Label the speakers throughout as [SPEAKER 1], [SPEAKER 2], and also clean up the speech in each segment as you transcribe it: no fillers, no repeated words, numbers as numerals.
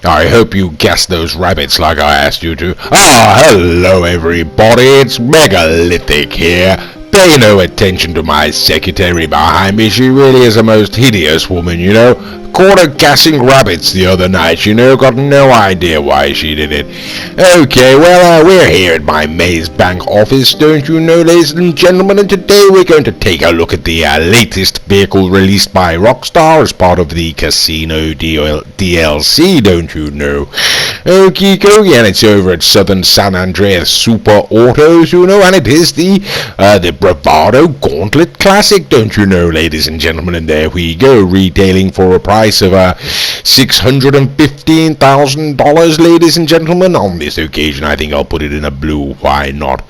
[SPEAKER 1] I hope you guessed those rabbits like I asked you to. Hello everybody, it's Megalithic here. Pay no attention to my secretary behind me, she really is a most hideous woman, you know. Caught her gassing rabbits the other night, you know, got no idea why she did it. Okay, well, we're here at my Maze Bank office, don't you know, ladies and gentlemen, and today we're going to take a look at the latest vehicle released by Rockstar as part of the Casino DLC, don't you know. Okie dokie, and it's over at Southern San Andreas Super Autos, you know, and it is the Bravado Gauntlet Classic, don't you know, ladies and gentlemen, and there we go, retailing for a price of $615,000, ladies and gentlemen. On this occasion, I think I'll put it in a blue, why not?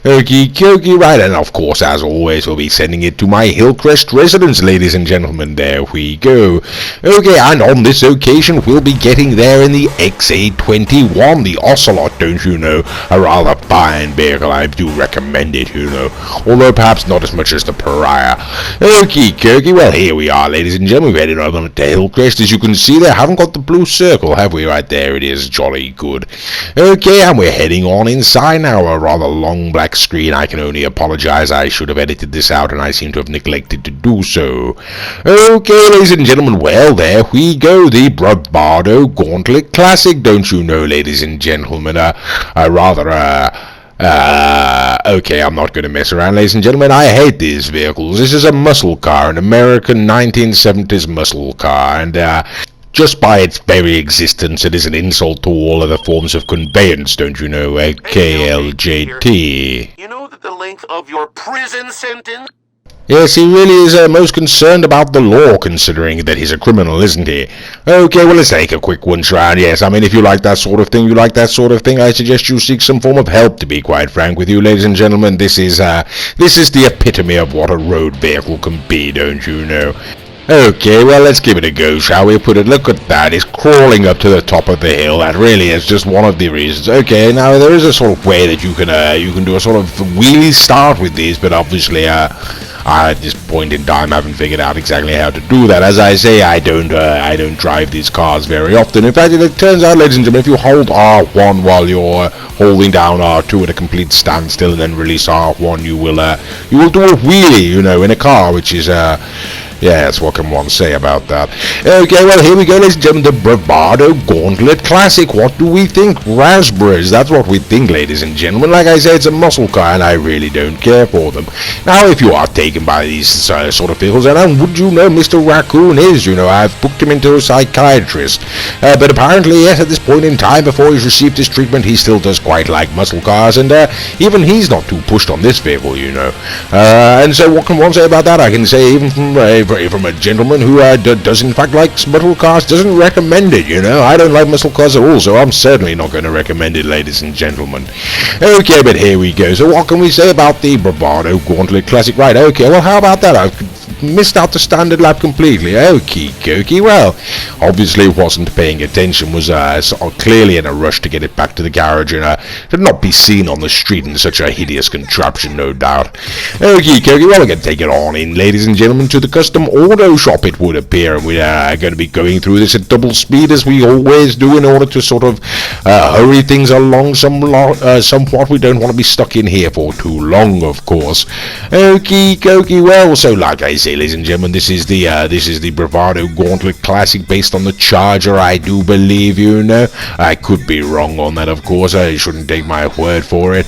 [SPEAKER 1] Okie dokie, right, and of course, as always, we'll be sending it to my Hillcrest residence, ladies and gentlemen, there we go. Okay, and on this occasion, we'll be getting there in the XA21, the Ocelot, don't you know, a rather fine vehicle, I do recommend it, you know, although perhaps not as much as the Pariah. Okie dokie, well, here we are, ladies and gentlemen, we're heading over to Hillcrest. As you can see there, haven't got the blue circle, have we? Right there it is, jolly good. Okay, and we're heading on inside now, a rather long black screen. I can only apologize, I should have edited this out and I seem to have neglected to do so. Okay, ladies and gentlemen, well, there we go, the Bravado Gauntlet Classic, don't you know, ladies and gentlemen, okay, I'm not going to mess around, ladies and gentlemen. I hate these vehicles. This is a muscle car, an American 1970s muscle car, and just by its very existence, it is an insult to all other forms of conveyance, don't you know, KLJT.
[SPEAKER 2] You know that the length of your prison sentence?
[SPEAKER 1] Yes, he really is most concerned about the law, considering that he's a criminal, isn't he? Okay, well, let's take a quick one round. Yes, I mean, if you like that sort of thing, I suggest you seek some form of help, to be quite frank with you, ladies and gentlemen. This is the epitome of what a road vehicle can be, don't you know? Okay, well, let's give it a go, shall we? Look at that, it's crawling up to the top of the hill. That really is just one of the reasons. Okay, now there is a sort of way that you can do a sort of wheelie start with these, but obviously, at this point in time, I haven't figured out exactly how to do that. As I say, I don't drive these cars very often. In fact, it turns out, ladies and gentlemen, if you hold R1 while you're holding down R2 at a complete standstill and then release R1, you will do a wheelie, you know, in a car, which is yes, what can one say about that? Okay, well, here we go, ladies and gentlemen, the Bravado Gauntlet Classic. What do we think? Raspberries, that's what we think, ladies and gentlemen. Like I say, it's a muscle car, and I really don't care for them. Now, if you are taken by these sort of vehicles, and would you know Mr. Raccoon is, you know, I've booked him into a psychiatrist. But apparently, yes, at this point in time, before he's received his treatment, he still does quite like muscle cars, and even he's not too pushed on this vehicle, you know. And so what can one say about that? I can say, even from a gentleman who does in fact like muscle cars, doesn't recommend it, you know. I don't like muscle cars at all, so I'm certainly not going to recommend it, ladies and gentlemen. Okay, but here we go. So what can we say about the Bravado Gauntlet Classic? Right, okay, well, how about that? I've missed out the standard lap completely. Okie dokie. Well, obviously wasn't paying attention, was clearly in a rush to get it back to the garage and to not be seen on the street in such a hideous contraption, no doubt. Okie dokie. Well, we're going to take it on in, ladies and gentlemen, to the custom auto shop, it would appear, and we are going to be going through this at double speed, as we always do, in order to sort of hurry things along somewhat. We don't want to be stuck in here for too long, of course. Okie dokie. Well, so like I say, ladies and gentlemen, this is the Bravado Gauntlet Classic based on the Charger, I do believe, you know. I could be wrong on that, of course. I shouldn't take my word for it.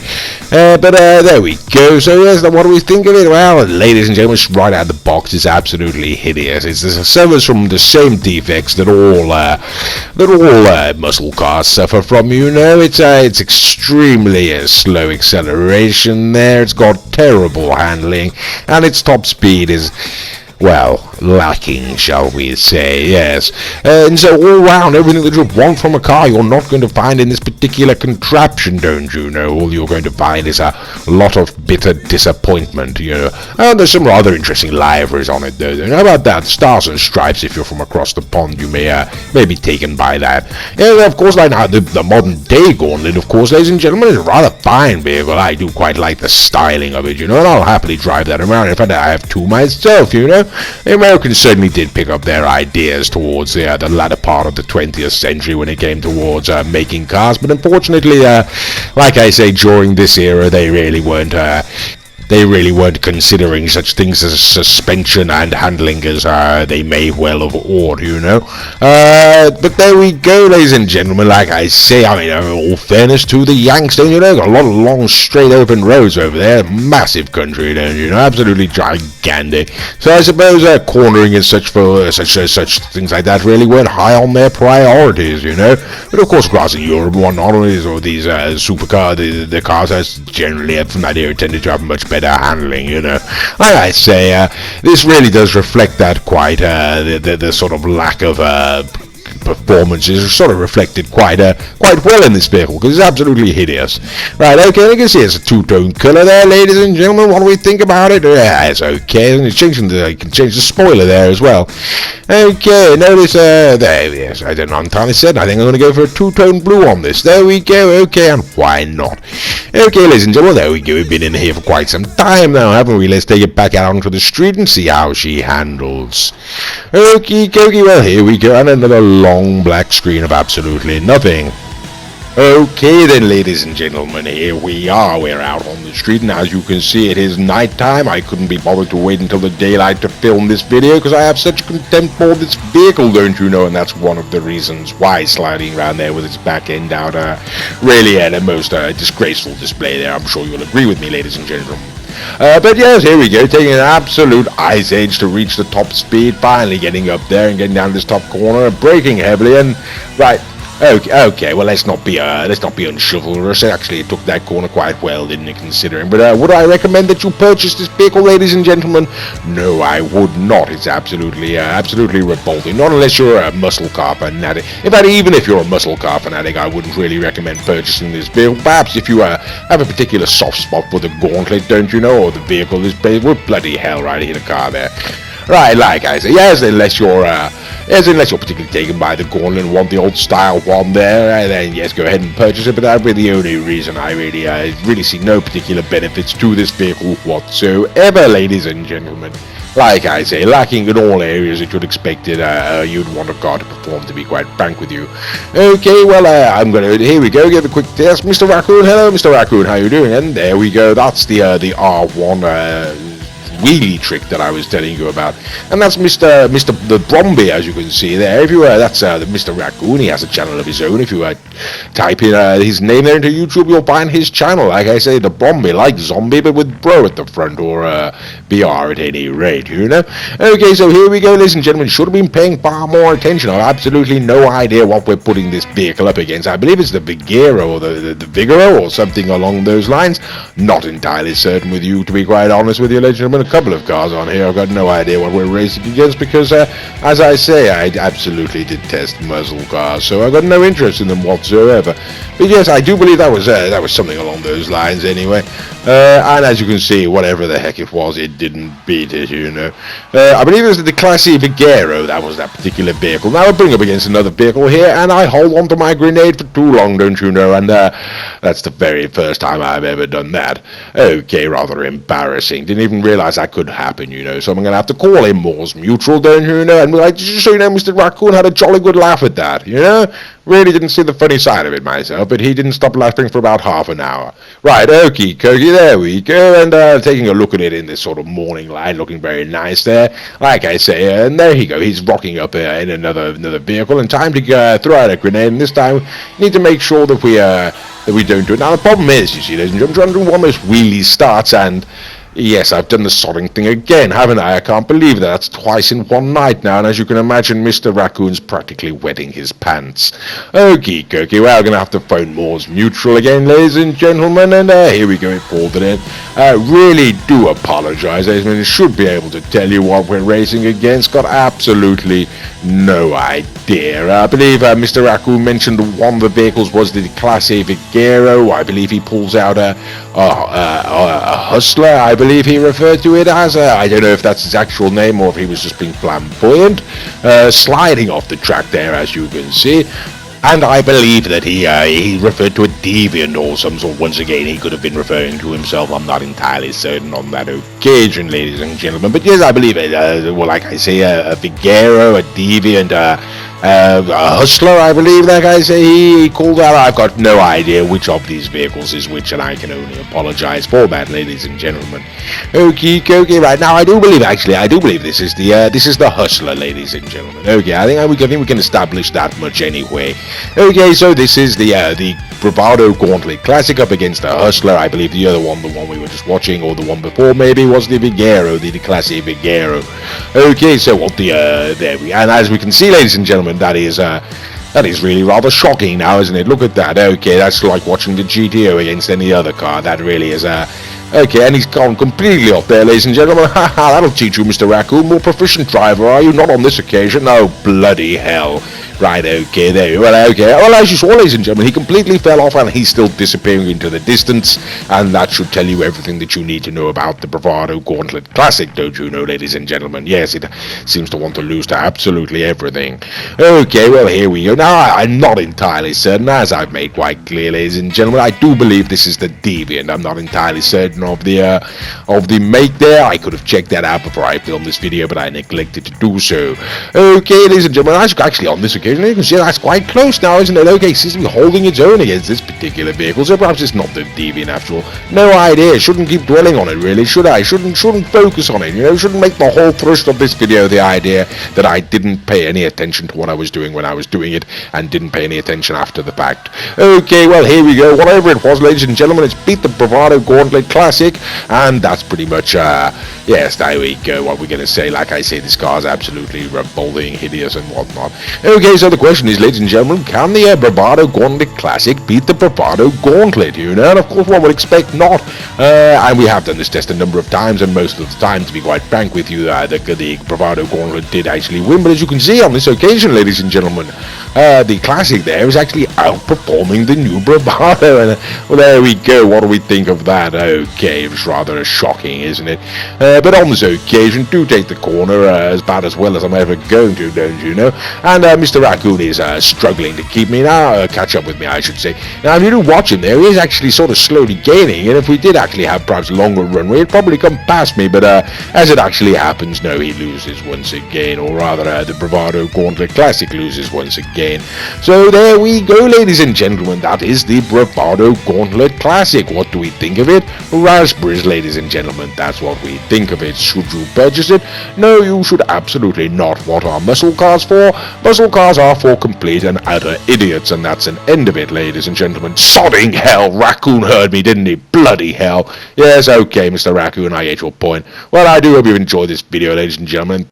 [SPEAKER 1] But there we go. So yes, what do we think of it? Well, ladies and gentlemen, right out of the box, it's absolutely hideous. It suffers from the same defects that all muscle cars suffer from, you know. It's extremely slow acceleration there. It's got terrible handling, and its top speed is, well, lacking, shall we say, yes. And so all round, everything that you want from a car, you're not going to find in this particular contraption, don't you know? All you're going to find is a lot of bitter disappointment, you know. And there's some rather interesting liveries on it, though. How about that? Stars and Stripes, if you're from across the pond, you may be taken by that. And of course, like now, the modern day Gauntlet, of course, ladies and gentlemen, is a rather fine vehicle. I do quite like the styling of it, you know, and I'll happily drive that around. In fact, I have two myself, you know. The Americans certainly did pick up their ideas towards the latter part of the 20th century when it came towards making cars, but unfortunately, like I say, during this era, they really weren't considering such things as suspension and handling as they may well have ought, but there we go, ladies and gentlemen. Like I say, I mean, all fairness to the Yanks, don't you know? Got a lot of long, straight, open roads over there. Massive country, don't you know? Absolutely gigantic. So I suppose cornering and such things like that really weren't high on their priorities, But of course, across Europe, one not only is all these supercars, the cars as generally from that era tended to have much better handling, Like I say, this really does reflect that quite, the sort of lack of performance is sort of reflected quite well in this vehicle, because it's absolutely hideous. Right, okay, you can see it's a two-tone colour there, ladies and gentlemen. What do we think about it? Yeah, it's okay. And you can change the spoiler there as well. Okay, notice there, yes, I don't know what entirely said. I think I'm going to go for a two-tone blue on this. There we go, okay, and why not? Okay, ladies and gentlemen, there we go. We've been in here for quite some time now, haven't we? Let's take it back out onto the street and see how she handles. Okie dokie, well, here we go, and another long black screen of absolutely nothing. Okay then, ladies and gentlemen, here we are. We're out on the street, and as you can see, it is night time. I couldn't be bothered to wait until the daylight to film this video because I have such contempt for this vehicle, don't you know? And that's one of the reasons why sliding around there with its back end out really had a most disgraceful display there. I'm sure you'll agree with me, ladies and gentlemen. But yes, here we go, taking an absolute ice age to reach the top speed, finally getting up there and getting down this top corner, braking heavily, and right. Okay, well, let's not be unchivalrous. Actually, it took that corner quite well, didn't it, considering? But would I recommend that you purchase this vehicle, ladies and gentlemen? No, I would not. It's absolutely revolting. Not unless you're a muscle car fanatic. In fact, even if you're a muscle car fanatic, I wouldn't really recommend purchasing this vehicle. Perhaps if you have a particular soft spot for the Gauntlet, don't you know, or the vehicle is based. Well, bloody hell, right, hit a car there. Right, like I say, yes, unless you're particularly taken by the Gauntlet and want the old style one there, then yes, go ahead and purchase it. But that would be the only reason. I really see no particular benefits to this vehicle whatsoever, ladies and gentlemen. Like I say, lacking in all areas that you'd expect you'd want a car to perform, to be quite frank with you. Okay, well, here we go, give a quick test. Mr. Raccoon, hello, Mr. Raccoon, how you doing? And there we go, that's the R1 wheelie trick that I was telling you about, and that's Mr. the Bromby, as you can see there. If you that's Mr. Raccoon. He has a channel of his own. If you type in his name there into YouTube, you'll find his channel. Like I say, the Bromby, like zombie, but with bro at the front, or BR at any rate, Okay, so here we go, ladies and gentlemen. Should have been paying far more attention. I have absolutely no idea what we're putting this vehicle up against. I believe it's the Vigero or the Vigoro or something along those lines. Not entirely certain with you, to be quite honest with you, ladies and gentlemen. A couple of cars on here, I've got no idea what we're racing against because, as I say, I absolutely detest muscle cars, so I've got no interest in them whatsoever. But yes, I do believe that was something along those lines anyway. And as you can see, whatever the heck it was, it didn't beat it, I believe it was the Classic Vigero, that was that particular vehicle. Now I bring up against another vehicle here, and I hold on to my grenade for too long, don't you know? And that's the very first time I've ever done that. Okay, rather embarrassing. Didn't even realize that could happen, so I'm going to have to call him Moore's Mutual, don't you know? And be like, just so you know, Mr. Raccoon had a jolly good laugh at that, Really didn't see the funny side of it myself, but he didn't stop laughing for about half an hour. Right, okie dokie, there we go, and taking a look at it in this sort of morning light, looking very nice there. Like I say, and there he go, he's rocking up in another vehicle, and time to throw out a grenade, and this time we need to make sure that we don't do it. Now the problem is, you see, ladies and gentlemen, I'm trying to do one of those wheelie starts, and yes, I've done the sodding thing again, haven't I? I can't believe that. That's twice in one night now, and as you can imagine, Mr. Raccoon's practically wetting his pants. Okie dokie, well, I'm going to have to phone Moore's Mutual again, ladies and gentlemen, and here we go, it pulled it in. Really do apologise, ladies and gentlemen. Should be able to tell you what we're racing against. Got absolutely no idea. I believe Mr. Raccoon mentioned one of the vehicles was the Classic Vigero. I believe he pulls out a Hustler, I believe he referred to it as. I don't know if that's his actual name or if he was just being flamboyant. Sliding off the track there, as you can see. and I believe that he referred to a deviant or some sort. Once again, he could have been referring to himself. I'm not entirely certain on that occasion, ladies and gentlemen. But yes, I believe it. Well, like I say, a Vigero, a deviant, a hustler, I believe that guy say he called out. I've got no idea which of these vehicles is which, and I can only apologize for that, ladies and gentlemen. Okay, right now I do believe this is the hustler, ladies and gentlemen. Okay, I think we can establish that much anyway. Okay, so this is the Bravado Gauntlet Classic up against the hustler. I believe the other one, the one we were just watching, or the one before maybe, was the Vigero, the classic Vigero. Okay, so what there we are, and as we can see, ladies and gentlemen, that is really rather shocking now, isn't it? Look at that. Okay, that's like watching the GTO against any other car. That really is okay, and he's gone completely off there, ladies and gentlemen. Haha, that'll teach you, Mr. Raccoon. More proficient driver, are you? Not on this occasion. Oh, bloody hell. Right, okay, there you are. Okay, well, as you saw, ladies and gentlemen, he completely fell off and he's still disappearing into the distance, and that should tell you everything that you need to know about the Bravado Gauntlet Classic, don't you know, ladies and gentlemen? Yes, it seems to want to lose to absolutely everything. Okay, well, here we go. Now, I'm not entirely certain, as I've made quite clear, ladies and gentlemen. I do believe this is the Deviant. I'm not entirely certain of the make there. I could have checked that out before I filmed this video, but I neglected to do so. Okay, ladies and gentlemen, actually on this occasion, you can see that's quite close now, isn't it? Okay, seems to be holding its own against this particular vehicle, so perhaps it's not the Deviant after all. No idea. Shouldn't keep dwelling on it, really, should I? Shouldn't focus on it, you know? Shouldn't make the whole thrust of this video the idea that I didn't pay any attention to what I was doing when I was doing it, and didn't pay any attention after the fact. Okay, well, here we go. Whatever it was, ladies and gentlemen, it's beat the Bravado Gauntlet Classic, and that's pretty much, yes, there we go. What we're going to say, like I say, this car's absolutely revolting, hideous, and whatnot. Okay, so the question is, ladies and gentlemen, can the Bravado Gauntlet Classic beat the Bravado Gauntlet, you know? And of course, one would expect not. And we have done this test a number of times, and most of the time, to be quite frank with you, the Bravado Gauntlet did actually win. But as you can see on this occasion, ladies and gentlemen, the Classic there is actually outperforming the new Bravado. And well, there we go. What do we think of that? Okay, it's rather shocking, isn't it? But on this occasion, do take the corner as bad as well as I'm ever going to, don't you know? And Mr. Raccoon is struggling to keep me now, catch up with me, I should say. Now, if you do watch him there, he is actually sort of slowly gaining, and if we did actually have perhaps longer runway, he'd probably come past me, but as it actually happens, no, he loses once again, or rather, the Bravado Gauntlet Classic loses once again. So there we go, ladies and gentlemen, that is the Bravado Gauntlet Classic. What do we think of it? Raspberries, ladies and gentlemen, that's what we think of it. Should you purchase it? No, you should absolutely not. What are muscle cars for? Muscle cars are for complete and utter idiots, and that's an end of it, ladies and gentlemen. Sodding hell, Raccoon heard me, didn't he? Bloody hell. Yes, okay, Mr. Raccoon, I get your point. Well, I do hope you enjoyed this video, ladies and gentlemen.